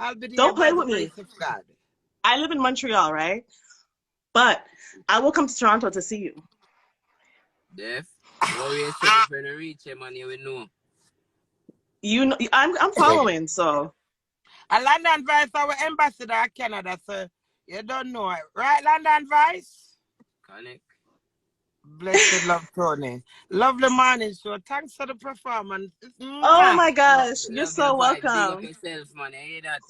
I'll be there Don't by play the with me. grace of God. I live in Montreal, right? But I will come to Toronto to see you. Def, worry yourself when you reach him and you will know. You know, I'm following, so A London Vice, our ambassador of Canada, so you don't know it. Right, London Vice? Connect. Blessed love, Tony. Lovely morning show. Thanks for the performance. oh Mwah. my gosh, you're Love your so vibes. Big up welcome. yourself, man. You hear that?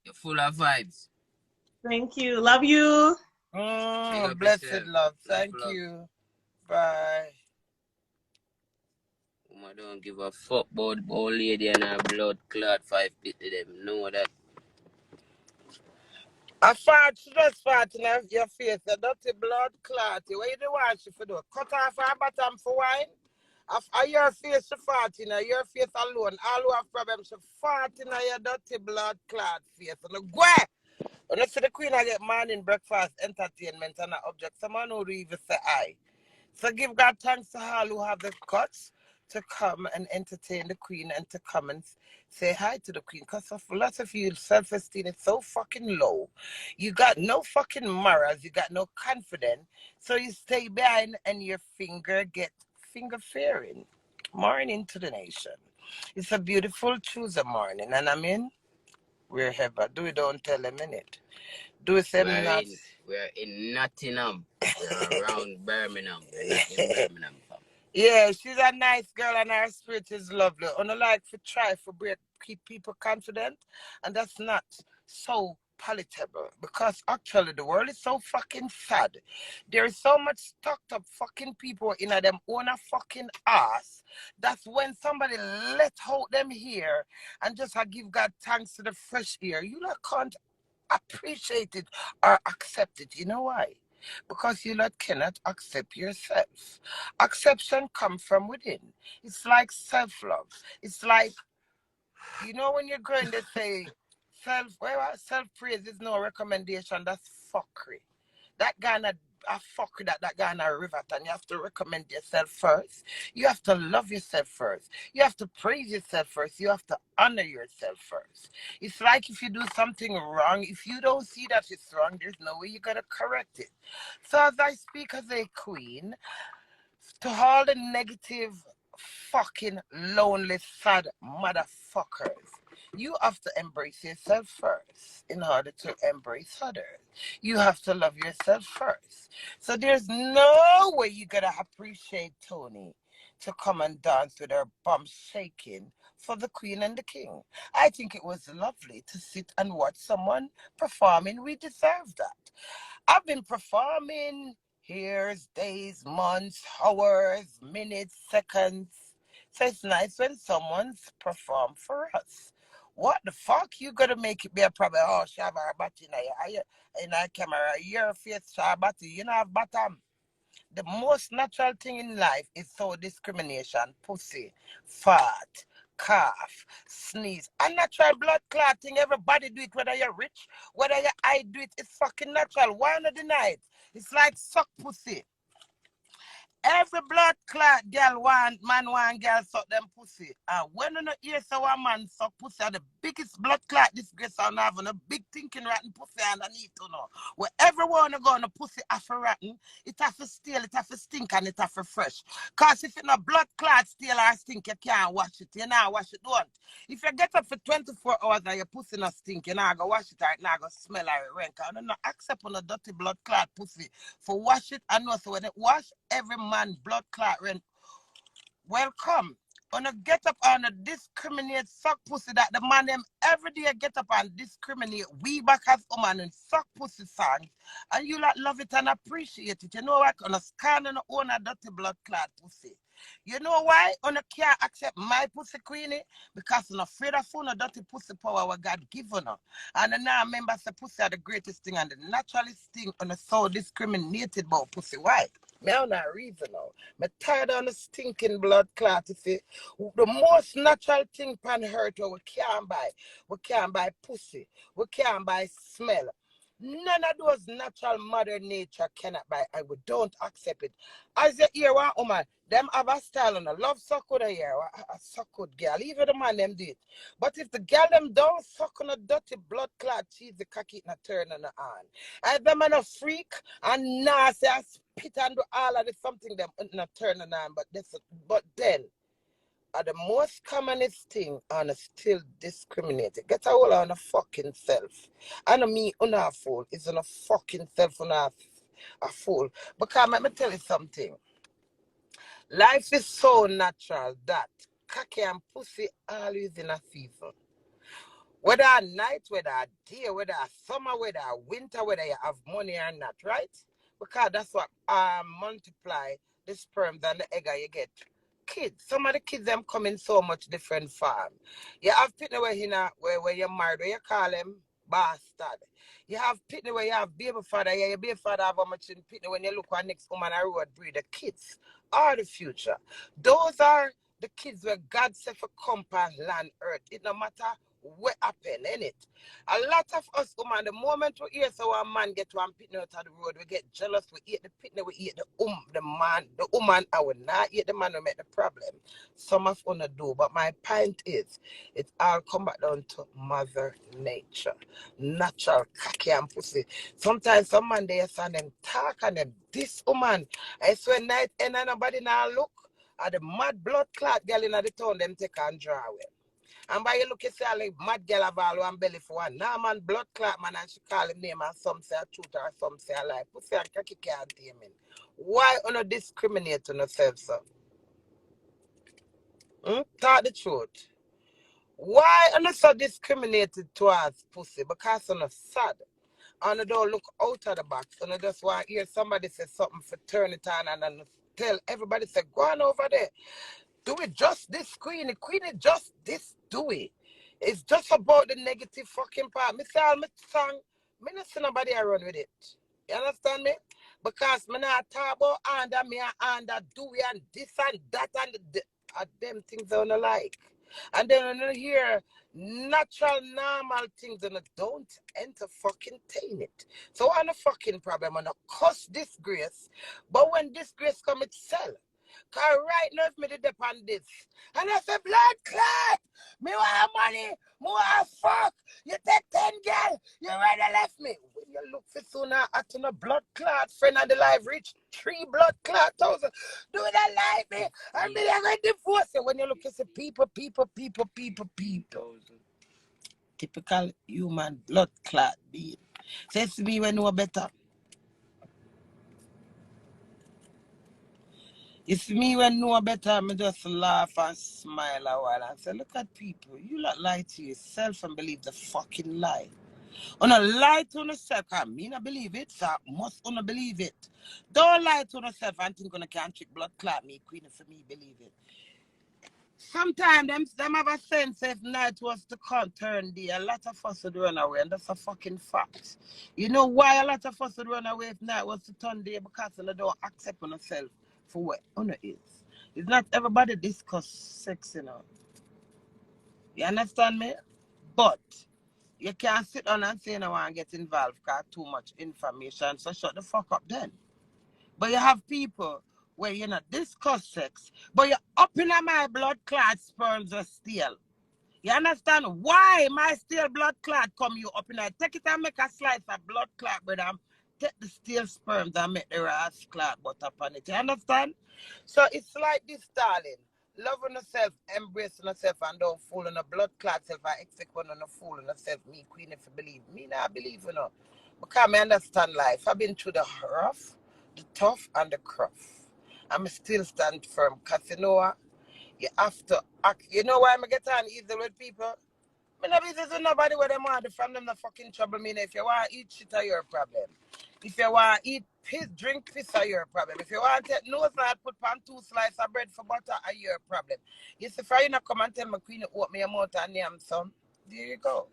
You're full of vibes. Thank you. Love you. Big up Blessed yourself. love. Enough Thank love. you. Bye. I don't give a fuck about old lady and her blood clot 550 them. Know that. I fart, she just fart in your face, a dirty blood clot. What you do want she for do? Cut off her bottom for wine? Your face she fart in your face alone. All who have problems, she fart in your dirty blood clot face. And go! When you see the queen, I get morning breakfast, entertainment, and an object. Someone who even say aye. So give God thanks to all who have the guts to come and entertain the queen and to come and say hi to the queen. Because for lots of you, self-esteem is so fucking low. You got no fucking morals. You got no confidence. So you stay behind and your finger get finger-fearing. Morning to the nation. It's a beautiful Tuesday morning. And I mean, wherever. Do it, don't tell a minute. Do it, them nuts. We're in Nottingham. We're around Birmingham. We're not in Birmingham, fam. Yeah, she's a nice girl and her spirit is lovely. And I like to try for keep people confident, and that's not so palatable because actually the world is so fucking sad. There is so much stuck up fucking people in them own a fucking ass. That's when somebody let out them here and just give God thanks to the fresh air. You like can't appreciate it or accept it. You know why? Because you cannot accept yourself. Acceptance comes from within. It's like self-love. It's like, when you're growing, they say self-praise is no recommendation. That's fuckery. That guy a fuckery that guy in a river, and you have to recommend yourself first. You have to love yourself first. You have to praise yourself first. You have to honor yourself first. It's like if you do something wrong, if you don't see that it's wrong, there's no way you gotta correct it. So as I speak as a queen, to all the negative, fucking lonely, sad motherfuckers, you have to embrace yourself first in order to embrace others. You have to love yourself first. So there's no way you're gonna appreciate Tony to come and dance with her bum shaking for the queen and the king. I think it was lovely to sit and watch someone performing. We deserve that. I've been performing years, days, months, hours, minutes, seconds. So it's nice when someone's perform for us. What the fuck? You gotta make it be a problem. Oh, Shabba Bati in a camera, your face, Shabati, you know, bottom. The most natural thing in life is so discrimination, pussy, fat, cough, sneeze. Unnatural blood clotting, everybody do it, whether you're rich, whether I do it, it's fucking natural. Why not deny it? It's like suck pussy. Every blood clot girl want girl suck them pussy. And when you not hear so a man suck pussy, the biggest blood clot this grace and having a big thinking rotten pussy underneath, Where everyone go on a pussy half a rotten, it have to stale, it have to stink, and it have to fresh. Cause if you no blood clot stale or stink, you can't wash it. You now wash it, don't. If you get up for 24 hours and your pussy not stink, you now go wash it or it now go smell like rank. I don't accept on a dirty blood clot pussy for wash it and know so when it wash every man blood clot rent. Welcome. On a get up on a discriminate suck pussy that the man them every day get up and discriminate we back as woman and suck pussy songs and you love it and appreciate it. You know what? On a scan and own a dirty blood clot pussy. You know why? On a can't accept my pussy queenie? Because I'm afraid of phone a dirty pussy power what God given her. And now remember the pussy are the greatest thing and the naturalist thing on a so discriminated about pussy. Why? Me have no reason now. Me tired of the stinking blood clot, you see. The most natural thing pan hurt we can't buy. We can't buy pussy. We can't buy smell. None of those natural mother nature cannot buy. I would don't accept it. As you hear one woman, them have a style and a love suck with a year, a suck with girl. Even the man them do it. But if the girl them don't suck on a dirty blood clot cheese, the cocky in a turn on the on. And them man a freak and nasty and spit and do all of the something them in a turn on. But then the most commonest thing on a still discriminated. Get a hold on a fucking self. And me on a fool is on a fucking self on a fool. Because let me tell you something. Life is so natural that cocky and pussy always in a season. Whether at night, whether at day, whether at summer, whether at winter, whether you have money or not, right? Because that's what multiply the sperm and the egg you get. Kids, some of the kids them come in so much different form. You have pitney where you're married, where you call them bastard. You have pitney where you have baby father, yeah, your baby father have a much in pitney when you look at next woman I road breed. The kids are the future. Those are the kids where God said for compass land earth. It no matter what happen in it. A lot of us woman, the moment we hear so a man get one pitney out of the road, we get jealous, we eat the pitney, we eat the woman, I will not eat the man who make the problem. Some of us do, but my point is, it all come back down to mother nature. Natural cocky and pussy. Sometimes some man they say them talk and them this woman. I swear night and nobody now look at the mad blood clot girl in the town, them take and draw away. And by you look, you say, like, mad girl have all one belly for one. Now, man, blood clot, man, and she call him name, and some say a truth, or some say a lie. Pussy and cocky can't hear me. Why you not discriminate on yourself, sir? Talk the truth. Why you not so discriminated towards pussy? Because you're not sad. And you don't look out of the box. And you just want to hear somebody say something for turn it on and then tell everybody, say, go on over there. Do it just this, Queenie. Queenie, just this, do it. It's just about the negative fucking part. Me say all my song, me not see nobody run with it. You understand me? Because me not talk about under me and do it and this and that and them things I don't like. And then when you hear natural, normal things and don't enter fucking taint it. So I'm a fucking problem. I'm a cuss disgrace. But when disgrace come itself, because right now, if me did depend this, and I say, blood clot, me want money, me want fuck, you take 10 girl, you rather left me. When you look for sooner at a blood clot, friend of the life reach 3 blood clot thousand, do that like me, and me they're going to divorce you. When you look at the people. Typical human blood clot being. Says to me when you know better. It's me when know better, I just laugh and smile a while and say, look at people, you not lie to yourself and believe the fucking lie. On a lie to yourself, because me not believe it, so I must not believe it. Don't lie to yourself and think you can't trick blood clot me, Queen, for me believe it. Sometimes them have a sense if night was to come turn day, a lot of us would run away, and that's a fucking fact. You know why a lot of us would run away if night was to turn day? Because they don't accept on themselves for what honor is. It's not everybody discuss sex, you know. You understand me? But you can't sit down and say no one get involved because too much information. So shut the fuck up then. But you have people where you not discuss sex, but you're up in my blood clot sperms are still. You understand why my steel blood clot come you up in? Take it and make a slice of blood clot, brother. Take the steel sperms and make the ass clot butter on it. You understand? So it's like this, darling. Loving yourself, embracing yourself, and don't fool in a blood clot self. I expect one on a fool in yourself. Me, Queen, if you believe. Me, not believe, you know. Because I understand life. I've been through the rough, the tough, and the rough. I'm still stand firm. Because you know what? You have to act. You know why I get on easy with people? I not business with nobody where them want from them the fucking trouble me. If you want to eat shit are your problem. If you want to eat piss, drink piss are your problem. If you want to take nose knife, put on 2 slices of bread for butter are your problem. You see, for you not come and tell me Queen open your mouth and name some. There you go.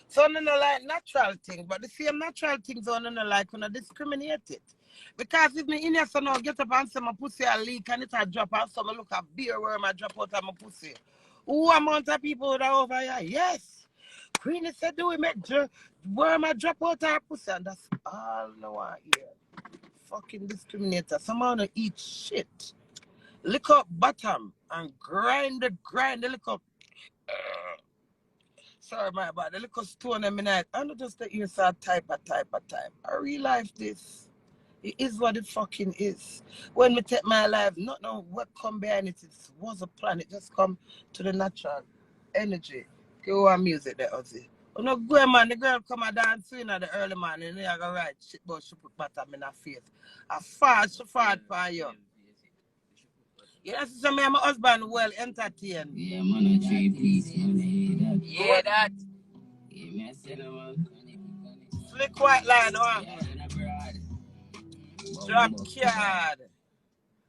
So no like natural things, but the same natural things on no like when I discriminate it. Because if me in here so now get up and say my pussy a leak and it a drop out, so I look at beer worm a drop out of my pussy. Who amount of people that over here? Yes. Queenie said, do we make worm a drop out her pussy? And that's all no one here. Fucking discriminator. Someone to eat shit. Lick up bottom and grind the lick up. Sorry, my bad. The little stone in my neck. I'm not just the inside type of time. I realize this. It is what it fucking is. When we take my life, not know what come behind it. It was a plan. It just come to the natural energy. Go on music there, Ozzy. Oh no, go man. The girl come and dance in at the early morning. And I go right shit, but she put bottom in her face. I she fart for you. Yes, so me and my husband well entertained. Yeah, man, a 3 piece, man. Yeah, that. Yeah, me I said, man. Slick white line, one. Drop card.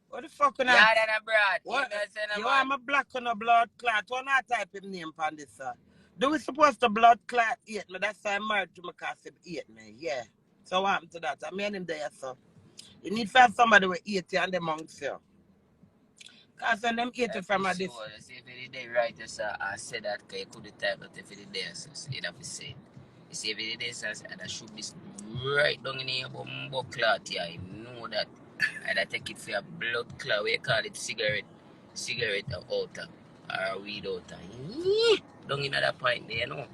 What the fuck on that? Yeah, that broad. What? You want my black on a blood clot? What not type of name on this, sir? Do we supposed to blood clot eat me? That's why I'm married to my cousin eat me. Yeah. So what happened to that? I mean him there, sir. You need to have somebody with eat you and them amongst you. Because when them eat it from a this. See if it day right, sir, I said that because you could type that if it there, so you'd have to say. You see if it there, sir, I shoot this right down in your bumbo clot here. You know that. And I take it for a blood clot. We call it cigarette outer or weed outer. Down in that point there, you know.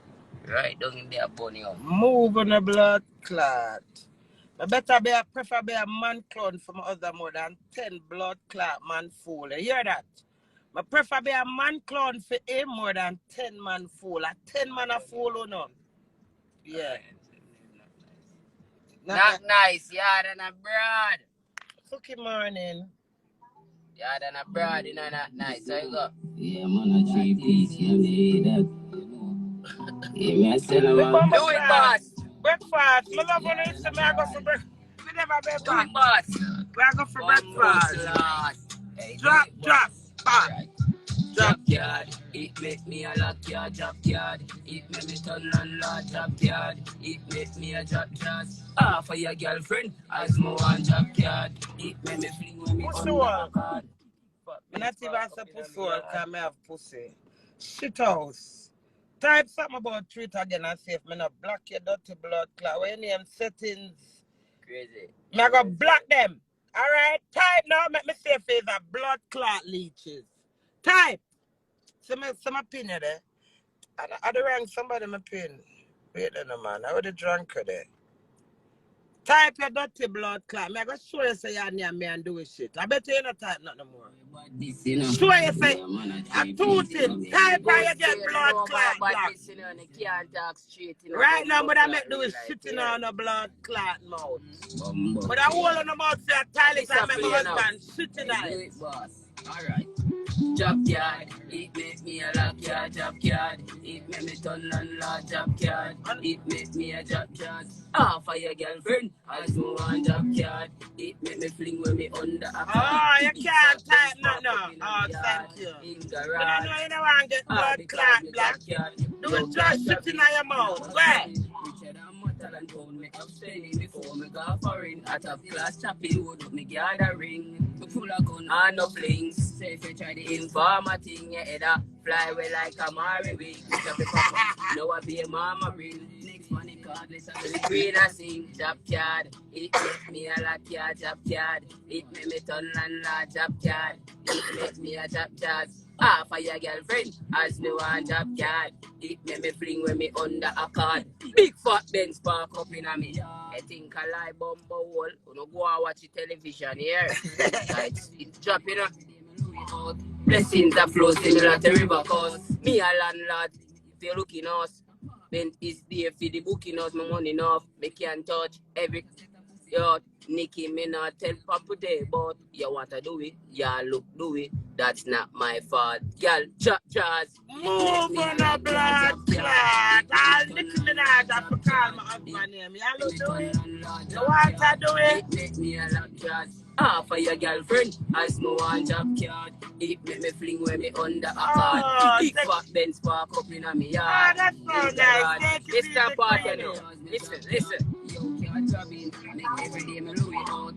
Right down in there, bunny up. Move on the blood clot. I prefer be a man clone for my other more than 10 blood clot man fool. You hear that? I prefer be a man clone for him more than 10 man fool. A 10 man a fool or no? Yeah. Not nice, yeah, than a broad. Cookie morning. Yeah, than a broad, you know, not nice. So you go. Yeah, man, a 3 piece, you know that. Yeah, me I said, man. Do it, boss. Breakfast. I love when you say I go for breakfast. We never breakfast. Do it, boss. We go for breakfast. Drop. Drop yard, it make me a lock yard, drop yard. It make me turn on la drop yard. It make me a drop jazz. For your girlfriend, as more on drop yard. It make me fling when me on the card. I'm not even a pussy because I have pussy. Shit house. Type something about treat again and see if I not block your dirty blood clot. When you name settings. Crazy. I go block them. Alright? Type now, make me see if it's a blood clot leeches. Type. Some pin there. I rang somebody my pin. Wait a minute, man. I would have drunk her there. Type your dirty blood clot. I go show you say you're near me and do shit. I bet you not type nothing more. Show you say a two things. Type how you get blood clot. Right now, but I make do is shitting on a blood clot mouth. But I hold on the mouth say a toilet and make my husband shitting on it. Alright. Drop yard, it make me a lock yard, drop yard. It make me turn on la drop yard. It make me a drop yard. For your girlfriend, as no one drop yard. It make me fling when me under a car. Oh, you can't type no. Oh, thank you. But I know you don't want to get blood clot black. Do it just shitting on your mouth. Where? And told me upstairs before me go foreign. At a class chopping wood, me gathering. Me full of gun and no flings. Say if you try the informer thing, your head fly away like a Mary wing. No, I be a mama ring. Next money card, listen to the queen I sing. Job card, it make me a lot yard, job card. It make me turn and la job card. It make me a job jazz. For your girlfriend, as me want job card. It make me fling when me under a card. Big fat Benz spark up in a me. I think I lie bumbo wall. You know, go and watch the television here. It's dropping up. Blessings that flow similar to river cause. Me a landlord. If you're looking us, then it's there for the booking us. My money enough. Me can't touch every. Yo, Nikki, me not tell Papa day, but you want to do it, yeah, look, do it. That's not my fault. Girl, jazz. Move on the blood clot. I'll Nicki Minaj, I forgot my husband name. Y'all do it? You want to do it? It make me a lot jazz. For your girlfriend, as no one job card. It make me fling when me under a card. Big fat Benz spark up in a me yard. Oh, that's so nice. It's not part, you know. Listen. Yo, can't drop in. Make every day me Louis out.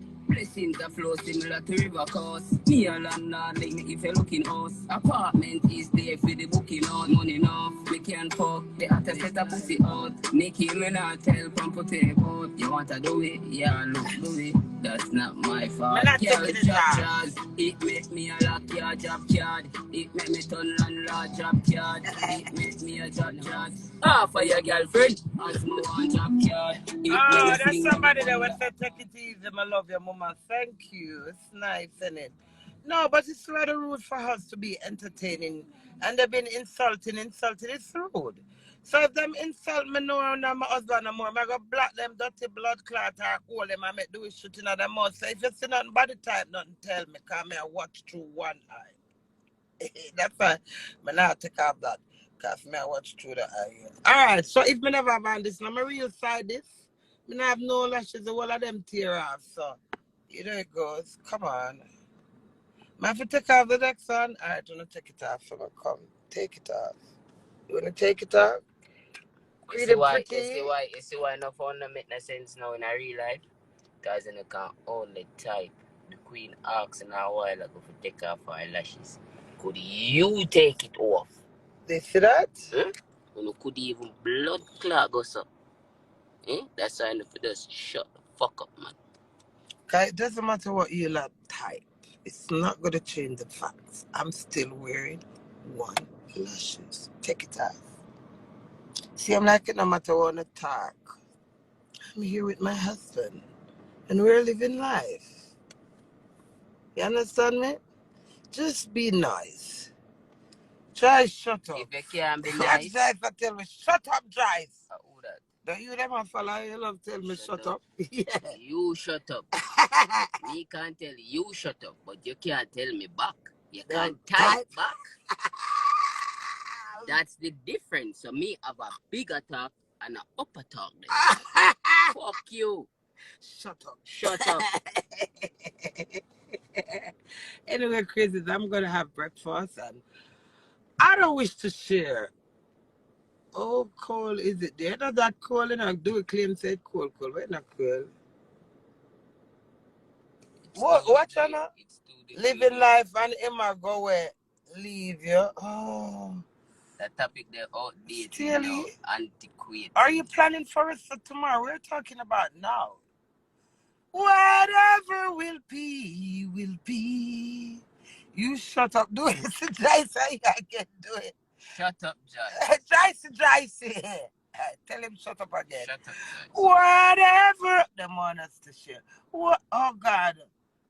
center flow similar to river course. Me a landlord like me if you looking house. Apartment is there for the booking out. Money enough, we can fuck. The hottest set a pussy out. Nicky me not tell from put it out. You want to do it? Yeah, look, do it. That's not my fault. Me not Girl, taking it drop down. jazz. It make me a lock your job card. It make me turn landlord job card. It make me a job jazz. For your girlfriend, as me want job card. It make Oh, me that's fling somebody that up would say, take it easy, I love your mama. Thank you. It's nice, isn't it? No, but it's rather rude for us to be entertaining. And they've been insulting. It's rude. So if them insult me no and my husband no more, I go block them dirty blood clot or hold them and make do it shooting at them mouth. So if you see nothing body type, nothing tell me, because I watch through one eye. That's why I now take off that. Because I watch through the eye. Alright, so if me never have on this, now my real side this. Me not have no lashes, all of them tear off. So, you know it goes. Come on. I have to take off the next one. Alright, I'm going to take it off. So come, take it off. You want to take it off? You see why no phone no make no sense now in a real life? Because you can only type. The queen asks in a while ago to take off her lashes. Could you take it off? They see that? You could even blood clot go so. That's why you just shut the fuck up, man. Okay, it doesn't matter what you lot type. It's not going to change the facts. I'm still wearing one lashes. Take it off. See, I'm like it no matter what I talk. I'm here with my husband. And we're living life. You understand me? Just be nice. Try shut up. If you can't be Watch nice. Jice that tell me, shut up, Jice. Who that? Don't you never follow you love tell me shut up? Yeah. You shut up. Me can't tell you shut up, but you can't tell me back. You can't type back. That's the difference. So me have a bigger talk and an upper talk then. Fuck you. Shut up. Shut up. Anyway, crazy, I'm gonna have breakfast and I don't wish to share. Oh, cold is it there? Not that cold, and I do a claim said cold. Wait, not cold. Watch on now. Living life and Emma go where leave you. Oh. That topic they're outdated Steely, now, antiquated. are you planning for us for tomorrow? We're talking about now. Whatever will be, will be. You shut up. Do it. Jice, I can do it. Shut up, John. Jice. Tell him shut up again. Shut up, John. Whatever the man has to share. What? Oh God.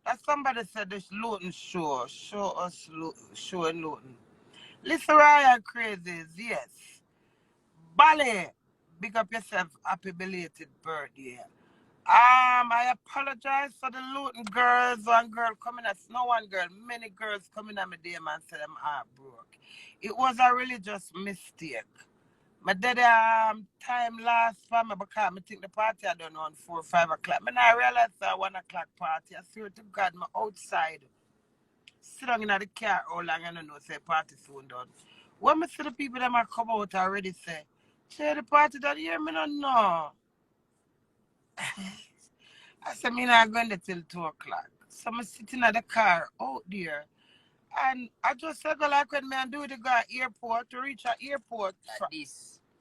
As somebody said this Luton show. Show us show in Luton. Listen, Ryan crazies, yes. Bally, big up yourself. Happy belated birthday. I apologize for the Luton girls. One girl coming at no one girl, many girls coming at me there and said I'm heartbroken. It was a religious mistake. My daddy time last for me because I think the party I done on 4 or 5 o'clock. I realized it's 1 o'clock party. I swear to God, I'm outside. Sit down in the car all long and I know say party soon done. When I see the people that might come out already say, share the party done here, me don't know. I said, me not going there till 2 o'clock. So I'm sitting at the car out there. And I just go like when me and do the guy airport to reach an airport.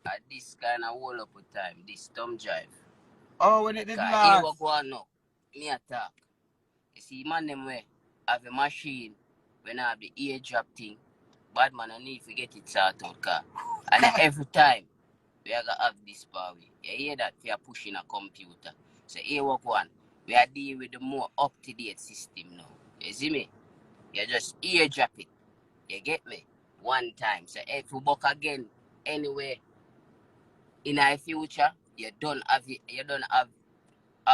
At this kind of whole up of time, this thumb drive. Oh, when it did Here last. we go on now. Me attack. You see, man, them way have a machine when I have the ear drop thing. Bad man, I need to get it sorted out, car. And every time, we are going to have this power. You hear that? We are pushing a computer. So here we go on. We are dealing with the more up-to-date system now. You see me? You just ear drop it. You get me? One time. So if you buck again anywhere in our future, you don't have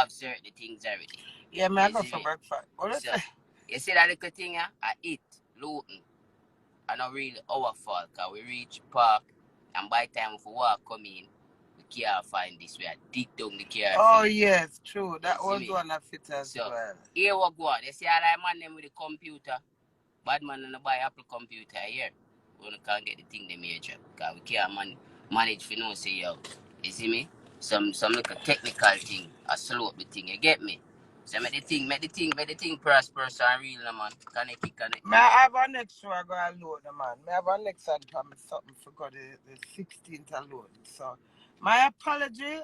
certain things already. Yeah, man, I go for breakfast. So, you see that little thing, I eat Luton. And not really our fault, because we reach park and by the time we walk come in, we can't find this. We are dig down the car. Oh, yes, true. That was one that fit as so, well. Here we go. You see all that man them with the computer. Bad man and buy Apple computer here. We can't get the thing they major. Because we can't manage for no say yo. You see me? Some little technical thing. I slow up the thing. You get me? So make the thing prosperous and real, no, man. Connect. May I have a next show I go and load, man. May I have a next one for me something for God the 16th alone. So my apology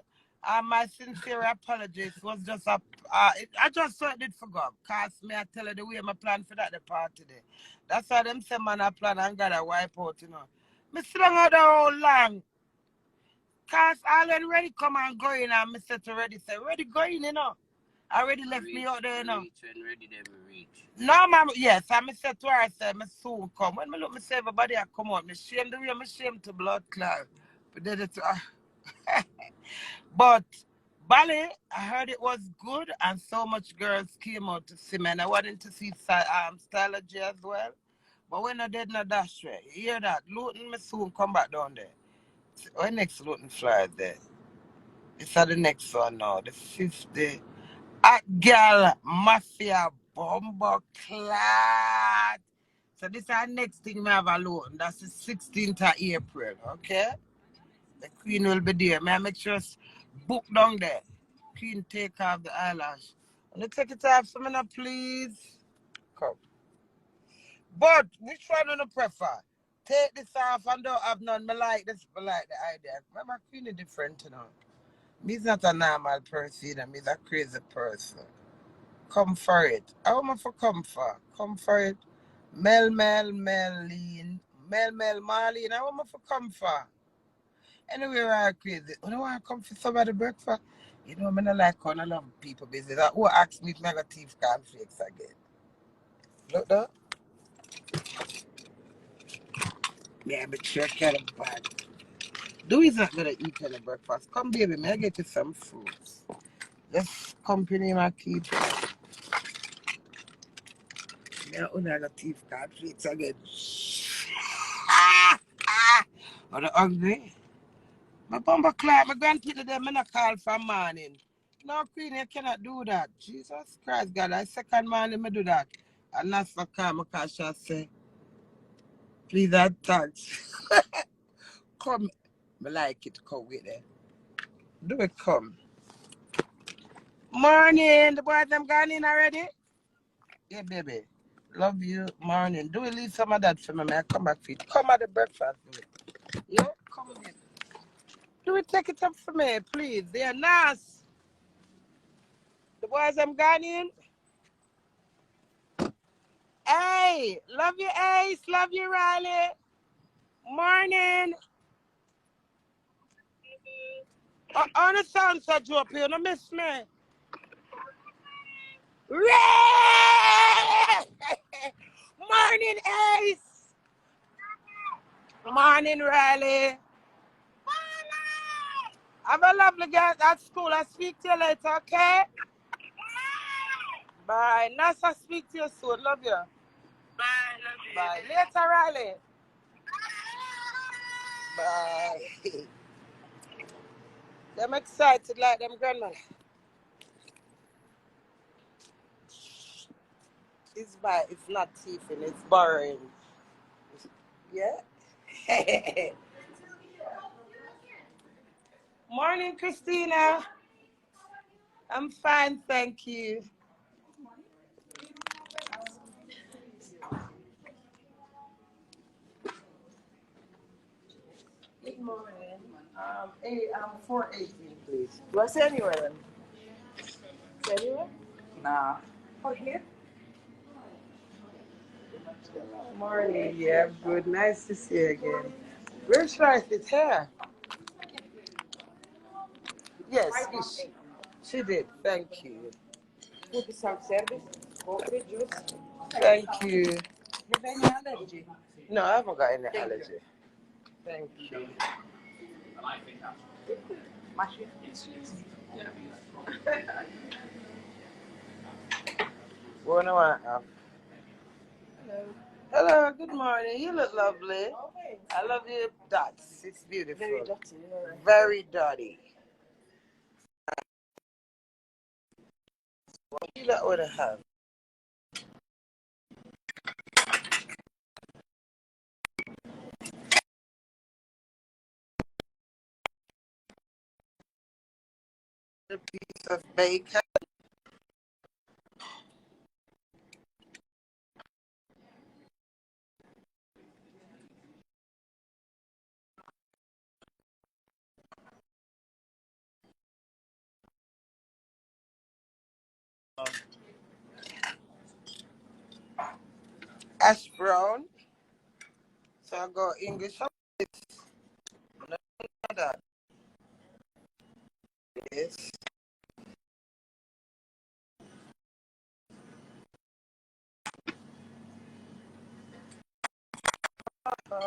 and my sincere apologies was just a I just thought it for God. Cause me I tell you the way my plan for that the part today. That's why them say man I plan and got a wipe out, you know. Me sit down out there all long. Cause I already come and going and me said already say ready going, you know. Already left me out there, you know. When ready, they will reach. No, ma'am, yes, I said to her, I said, I soon come. When I look, I say, everybody I come out, I shame the way I shame to blood clot. But then it, but ballet, I heard it was good, and so much girls came out to see me, and I wanted to see Stylogy as well. But when I did not dash right, you hear that? Luton, me soon come back down there. When next Luton fly there? It's at the next one now, the 50th. At girl mafia bomber clad. So this is our next thing we have alone. That's the 16th of April, okay? The Queen will be there. May I make sure it's book down there. Queen take off the eyelash. And you take it off some minute, please. Come. But which one do you prefer? Take this off and don't have none. I like this, I like the idea. Remember Queen is different, you know. Me's not a normal person, and me's a crazy person. Come for it. I want for come for. Come for it. Marlene. Marlene. I want for come for. Anyway, I'm crazy. You know I come for somebody breakfast? You know, I don't like when I love people business. Who asked me if I got teeth cornflakes again? Look there. Yeah, but sure kind of bad. Dewey's not gonna eat any breakfast. Come baby, may I get you some fruits? Just company my keep. Yeah, I got teeth cornflakes again. Are you hungry? My bumper clap, my grandkid them, I not call for morning. No, Queen, you cannot do that. Jesus Christ, God, I second morning, I do that. And that's for call, because she say, please add thanks. Come, I like it, come with it. Do it, come. Morning, the boys, them gone in already? Yeah, baby. Love you, morning. Do we leave some of that for me? May I come back for it? Come at the breakfast, baby. Yeah, come in. Do it, take it up for me, please. They're nice. The boys, I'm gone in. Hey, love you, Ace. Love you, Riley. Morning. On the sound set you up here. Don't miss me. Ray! Morning, Ace. Morning, Riley. Have a lovely day at school. I'll speak to you later, okay? Bye. Nice to speak to you soon. Love you. Bye. Love you. Bye. Later, Riley. Bye. I'm excited like them grandma. It's not teething, it's boring. Yeah? Morning, Christina. I'm fine, thank you. Good morning. 418, please. Do I say anywhere then? Say anywhere? Nah. Oh, here? Morning, yeah, good. Nice to see you again. Where's Rice? It's here. Yes, she did. Thank you. Food self-service, coffee, juice. Thank you. You have any allergy? No, I haven't got any allergy. Thank you. What do I want? Hello. Hello, good morning. You look lovely. I love your dots. It's beautiful. Very dirty. Very dirty. What do you not want to have? A piece of bacon. Ash brown. So I go English or white. None of that. Yes.